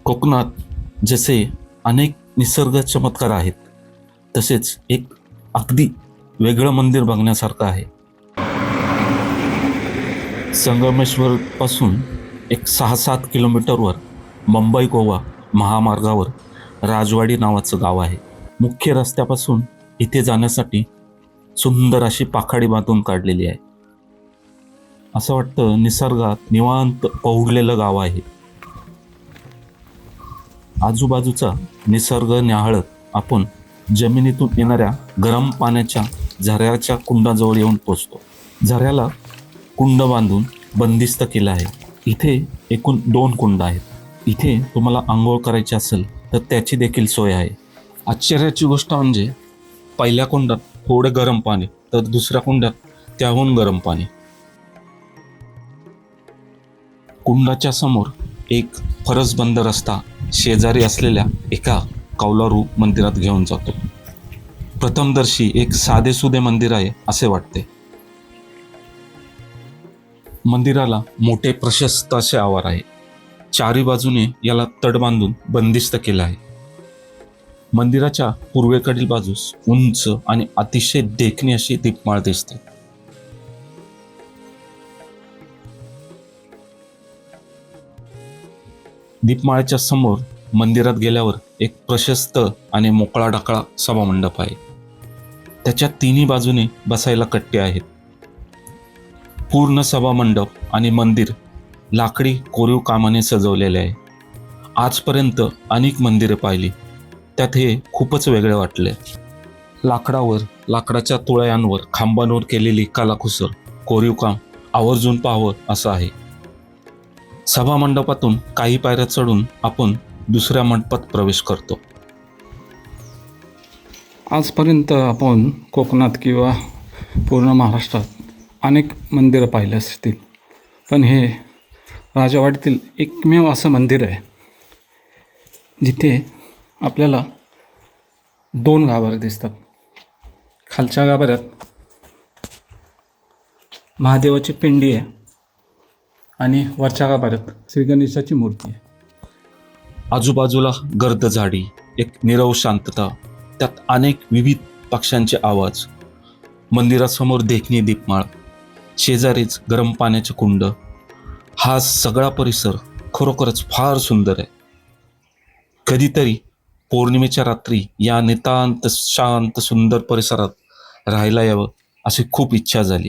कोकणात जसे अनेक निसर्ग चमत्कार आहेत, तसेच एक अगदी वेगळं मंदिर बघण्यासारखं आहे. संगमेश्वरपासून एक 6-7 किलोमीटरवर मुंबई गोवा महामार्गावर राजवाडी नावाचं गाव आहे. मुख्य रस्त्यापासून इथे जाण्यासाठी सुंदर अशी पाखाडी बांधून काढलेली आहे. असं वाटतं निसर्गात निवांत पहुडलेलं गाव आहे. आजूबाजूचा निसर्ग न्याहाळत आपण जमिनीतून येणाऱ्या गरम पाण्याच्या झऱ्याच्या कुंडाजवळ येऊन पोचतो. झऱ्याला कुंड बांधून बंदिस्त केलं आहे. इथे एकूण 2 कुंड आहेत. इथे तुम्हाला आंघोळ करायची असेल तर त्याची देखील सोय आहे. आश्चर्याची गोष्ट म्हणजे पहिल्या कुंडात थोडे गरम पाणी, तर दुसऱ्या कुंडात त्याहून गरम पाणी. कुंडाच्या समोर एक फरसबंद रस्ता शेजारी असलेल्या एका कौलारू मंदिरात घेऊन जातो. प्रथमदर्शी एक साधेसुधे मंदिर आहे असे वाटते. मंदिराला मोठे प्रशस्त असे आवार आहे. चारी बाजूने याला तड बांधून बंदिस्त केलं आहे. मंदिराच्या पूर्वेकडील बाजूस उंच आणि अतिशय देखणी अशी दीपमाळ दिसते. दीपमाळ्याच्या समोर मंदिरात गेल्यावर एक प्रशस्त आणि मोकळा ढाकळा सभामंडप आहे. त्याच्या तिन्ही बाजूने बसायला कट्टे आहेत. पूर्ण सभामंडप आणि मंदिर लाकडी कोरीव कामाने सजवलेले आहे. आजपर्यंत अनेक मंदिरे पाहिली, त्यात हे खूपच वेगळे वाटले. लाकडावर, लाकडाच्या तुळयांवर, खांबांवर केलेली कलाकुसर, कोरीव काम आवर्जून पाहावं असं आहे. सभामंडपातून काही पायऱ्या चढून आपण दुसऱ्या मंडपात प्रवेश करतो. आजपर्यंत आपण कोकणात किंवा पूर्ण महाराष्ट्रात अनेक मंदिरं पाहिली असतील, पण हे राजवाडीतील एकमेव असं मंदिर आहे जिथे आपल्याला 2 गाभारे दिसतात. खालच्या गाभाऱ्यात महादेवाची पिंडी आहे आणि वरच्या गाभाऱ्यात श्री गणेशाची मूर्ती आहे. आजूबाजूला गर्द झाडी, एक नीरव शांतता, त्यात अनेक विविध पक्ष्यांचे आवाज. मंदिरासमोर देखणी दीपमाळ, शेजारीच गरम पाण्याचे कुंड. हा सगळा परिसर खरोखरच फार सुंदर आहे. कधीतरी पौर्णिमेच्या रात्री या नितांत शांत सुंदर परिसरात राहायला यावं अशी खूप इच्छा झाली.